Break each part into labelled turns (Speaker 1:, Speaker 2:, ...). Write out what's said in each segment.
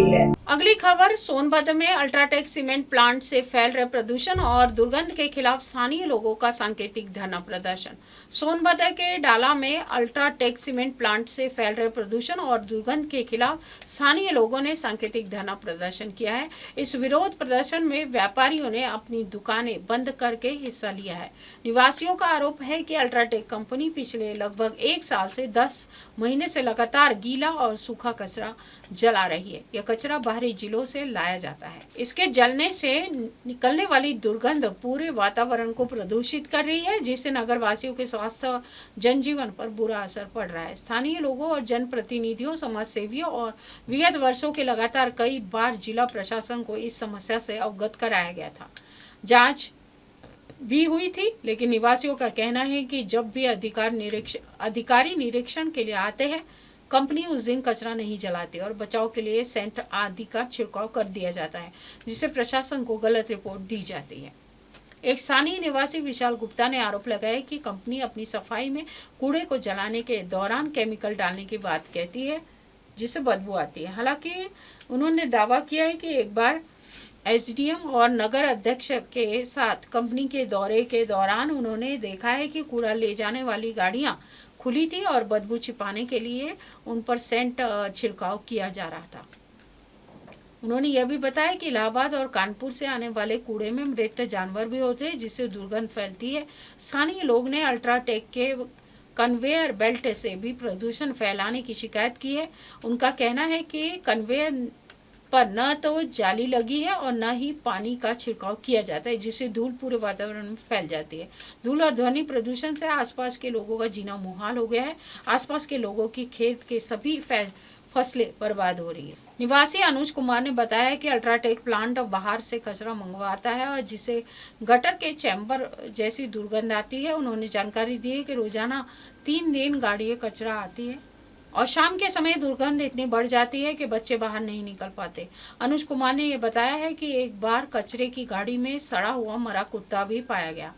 Speaker 1: रही है।
Speaker 2: अगली खबर, सोनभद्र में अल्ट्राटेक सीमेंट प्लांट से फैल रहे प्रदूषण और दुर्गंध के खिलाफ स्थानीय लोगों का सांकेतिक धरना प्रदर्शन। सोनभद्र के डाला में अल्ट्राटेक सीमेंट प्लांट से फैल रहे प्रदूषण और दुर्गंध के खिलाफ स्थानीय लोगों ने सांकेतिक धरना प्रदर्शन किया है। इस विरोध प्रदर्शन में व्यापारियों ने अपनी दुकानें बंद करके हिस्सा लिया है। निवासियों का आरोप है कि अल्ट्राटेक कंपनी पिछले लगभग 1 साल से 10 महीने से लगातार गीला और सूखा कचरा जला रही है। यह कचरा बाहरी जिलों से लाया जाता है। इसके जलने से निकलने वाली दुर्गंध पूरे वातावरण को प्रदूषित कर रही है, जिससे नगरवासियों के स्वास्थ्य और जनजीवन पर बुरा असर पड़ रहा है। स्थानीय लोगों और जनप्रतिनिधियों, समाज सेवियों और विगत वर्षों के लगातार कई बार जिला प्रशासन को इस समस्या से अवगत कराया गया था। जांच भी हुई थी, लेकिन निवासियों का कहना है कि जब भी अधिकारी निरीक्षण के लिए आते हैं, कंपनी उस दिन कचरा नहीं जलाती और बचाव के लिए सेंट आदि का छिड़काव कर दिया जाता है, जिससे प्रशासन को गलत रिपोर्ट दी जाती है। एक स्थानीय निवासी विशाल गुप्ता ने आरोप लगाया कि कंपनी अपनी सफाई में कूड़े को जलाने के दौरान केमिकल डालने की बात कहती है, जिससे बदबू आती है। हालांकि उन्होंने दावा किया है कि एक बार एसडीएम और नगर अध्यक्ष के साथ कंपनी के दौरे के दौरान उन्होंने देखा है कि कूड़ा ले जाने वाली गाड़ियां खुली थी और बदबू छिपाने के लिए उन पर सेंट छिड़काव किया जा रहा था। उन्होंने यह भी बताया कि इलाहाबाद और कानपुर से आने वाले कूड़े में मृत जानवर भी होते हैं, जिससे दुर्गंध फैलती है। स्थानीय लोग ने अल्ट्राटेक के कन्वेयर बेल्ट से भी प्रदूषण फैलाने की शिकायत की है। उनका कहना है कि कन्वेयर पर न तो जाली लगी है और न ही पानी का छिड़काव किया जाता है, जिससे धूल पूरे वातावरण में फैल जाती है। धूल और ध्वनि प्रदूषण से आसपास के लोगों का जीना मुहाल हो गया है। आसपास के लोगों की खेत के सभी फसलें बर्बाद हो रही है। निवासी अनुज कुमार ने बताया कि अल्ट्राटेक प्लांट बाहर से कचरा मंगवाता है और जिसे गटर के चैम्बर जैसी दुर्गंध आती है। उन्होंने जानकारी दी है कि रोजाना 3 दिन गाड़ी कचरा आती है और शाम के समय दुर्गंध इतनी बढ़ जाती है कि बच्चे बाहर नहीं निकल पाते। अनुज कुमार ने यह बताया है कि एक बार कचरे की गाड़ी में सड़ा हुआ मरा कुत्ता भी पाया गया।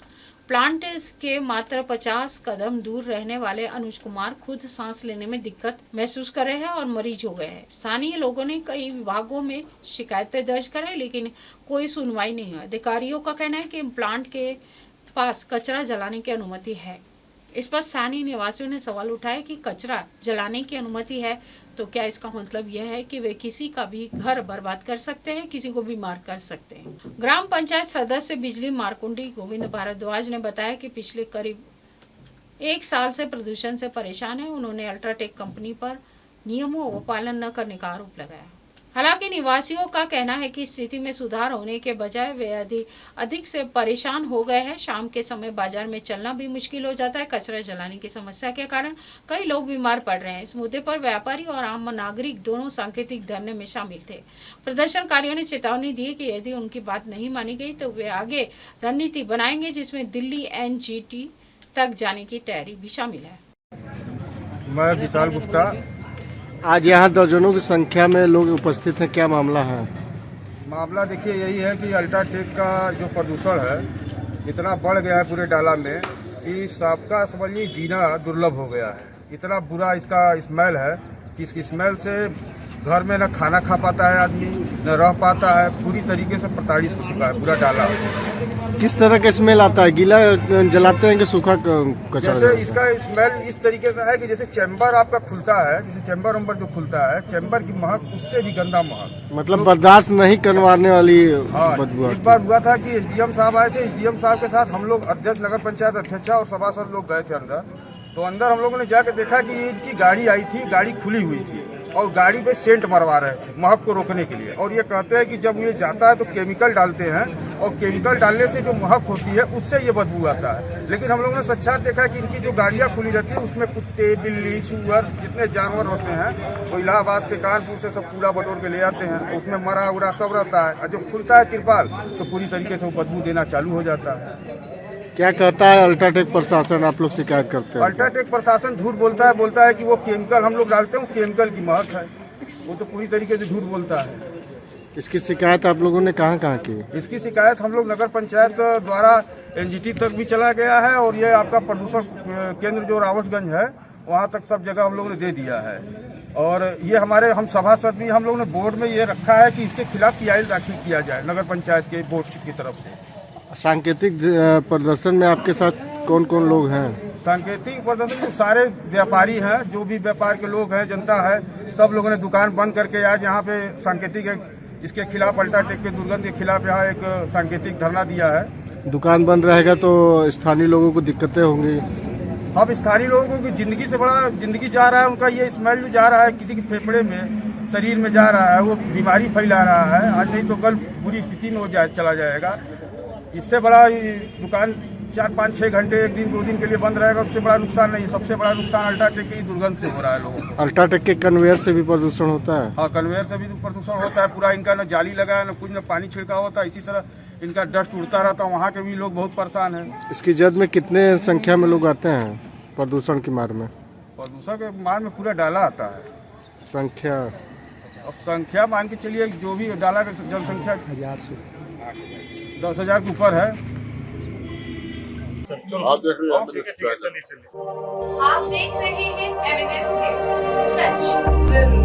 Speaker 2: प्लांट के मात्र 50 कदम दूर रहने वाले अनुज कुमार खुद सांस लेने में दिक्कत महसूस कर रहे हैं और मरीज हो गए हैं। स्थानीय लोगों ने कई विभागों में शिकायतें दर्ज कराई, लेकिन कोई सुनवाई नहीं हुई। अधिकारियों का कहना है कि प्लांट के पास कचरा जलाने की अनुमति है। इस पर स्थानीय निवासियों ने सवाल उठाया कि कचरा जलाने की अनुमति है तो क्या इसका मतलब यह है कि वे किसी का भी घर बर्बाद कर सकते हैं, किसी को भी मार कर सकते हैं। ग्राम पंचायत सदस्य बिजली मारकुंडी गोविंद भारद्वाज ने बताया कि पिछले करीब 1 साल से प्रदूषण से परेशान है। उन्होंने अल्ट्राटेक कंपनी पर नियमों का पालन न करने का आरोप लगाया। हालांकि निवासियों का कहना है कि स्थिति में सुधार होने के बजाय वे अधिक से परेशान हो गए हैं। शाम के समय बाजार में चलना भी मुश्किल हो जाता है। कचरा जलाने की समस्या के कारण कई लोग बीमार पड़ रहे हैं। इस मुद्दे पर व्यापारी और आम नागरिक दोनों सांकेतिक धरने में शामिल थे। प्रदर्शनकारियों ने चेतावनी दी कि यदि उनकी बात नहीं मानी गई तो वे आगे रणनीति बनाएंगे, जिसमें दिल्ली एनजीटी तक जाने की तैयारी भी शामिल है।
Speaker 3: मैं विशाल गुप्ता।
Speaker 4: आज यहाँ दर्जनों की संख्या में लोग उपस्थित हैं, क्या मामला है?
Speaker 3: मामला देखिए यही है कि अल्ट्राटेक का जो प्रदूषण है इतना बढ़ गया है पूरे डाला में कि सबका समझिए जीना दुर्लभ हो गया है। इतना बुरा इसका स्मेल है कि इसकी स्मेल से घर में न खाना खा पाता है आदमी, न रह पाता है। पूरी तरीके से प्रताड़ित हो चुका है पूरा डाला।
Speaker 4: किस तरह का स्मेल आता है? गीला जलाते हैं कि सूखा कचरा?
Speaker 3: जैसे इसका स्मेल इस तरीके से है कि जैसे चैम्बर आपका खुलता है, जैसे चैम्बर वम्बर जो खुलता है, चैम्बर की महक उससे भी गंदा महक,
Speaker 4: मतलब बर्दाश्त नहीं करवाने वाली बदबू।
Speaker 3: एक बार हुआ था कि एसडीएम साहब आए थे। एसडीएम साहब के साथ हम लोग अध्यक्ष, नगर पंचायत अध्यक्ष और सभासद लोग गए थे अंदर। तो अंदर हम लोगों ने जाके देखा कि इनकी गाड़ी आई थी, गाड़ी खुली हुई थी और गाड़ी पे सेंट मरवा रहे थे महक को रोकने के लिए। और ये कहते हैं कि जब ये जाता है तो केमिकल डालते हैं और केमिकल डालने से जो महक होती है उससे ये बदबू आता है। लेकिन हम लोगों ने साक्षात देखा कि इनकी जो गाड़ियां खुली रहती है उसमें कुत्ते, बिल्ली, सूअर जितने जानवर होते हैं वो इलाहाबाद से, कानपुर से सब कूड़ा बटोर के ले आते हैं। उसमें मरा उरा सब रहता है और जब खुलता है तिरपाल तो पूरी तरीके से वो बदबू देना चालू हो जाता है।
Speaker 4: क्या कहता है अल्ट्राटेक प्रशासन? आप लोग शिकायत करते हैं?
Speaker 3: अल्ट्राटेक प्रशासन झूठ बोलता है कि वो केमिकल हम लोग डालते हैं, केमिकल की महक है। वो तो पूरी तरीके से झूठ बोलता है।
Speaker 4: इसकी शिकायत आप लोगों ने कहाँ की?
Speaker 3: इसकी शिकायत हम लोग नगर पंचायत द्वारा एनजीटी तक भी चला गया है और ये आपका प्रदूषण केंद्र जो रावतगंज है वहाँ तक सब जगह हम लोगों ने दे दिया है। और ये हमारे हम सभासद भी हम लोग ने बोर्ड में ये रखा है कि इसके खिलाफ पीआई दाखिल किया जाए नगर पंचायत के बोर्ड की तरफ से।
Speaker 4: सांकेतिक प्रदर्शन में आपके साथ कौन कौन लोग हैं?
Speaker 3: सांकेतिक प्रदर्शन में सारे व्यापारी हैं, जो भी व्यापार के लोग हैं, जनता है, सब लोगों ने दुकान बंद करके आज यहाँ पे सांकेतिक इसके खिलाफ अल्ट्राटेक के दुर्गंध के खिलाफ यहाँ एक सांकेतिक धरना दिया है।
Speaker 4: दुकान बंद रहेगा तो स्थानीय लोगों को दिक्कतें होंगी।
Speaker 3: अब स्थानीय लोगों की जिंदगी से बड़ा जिंदगी जा रहा है, उनका ये स्मेल जो जा रहा है किसी के फेफड़े में, शरीर में जा रहा है, वो बीमारी फैला रहा है। आज नहीं तो कल बुरी स्थिति में वो चला जाएगा। इससे बड़ा दुकान 4-5-6 घंटे, 1 दिन 2 दिन के लिए बंद रहेगा, उससे बड़ा नुकसान नहीं। सबसे बड़ा नुकसान अल्ट्राटेक के दुर्गंध से हो रहा है लोगों को।
Speaker 4: अल्ट्राटेक के कन्वेयर से भी प्रदूषण होता है?
Speaker 3: हाँ, कन्वेयर से भी प्रदूषण होता है। पूरा इनका न जाली लगा है, न कुछ, न पानी छिड़का होता है। इसी तरह इनका डस्ट उड़ता रहता है। वहाँ के भी लोग बहुत परेशान हैं।
Speaker 4: इसकी जद में कितने संख्या में लोग आते हैं प्रदूषण की मार में?
Speaker 3: प्रदूषण के मार में पूरा डाला आता है।
Speaker 4: संख्या?
Speaker 3: अब संख्या मान के चलिए, जो भी डाला की जनसंख्या 10,000 के ऊपर है।
Speaker 1: आप देख रहे हैं
Speaker 5: आप देख रहे हैं एमएनएस न्यूज, सच जरूर।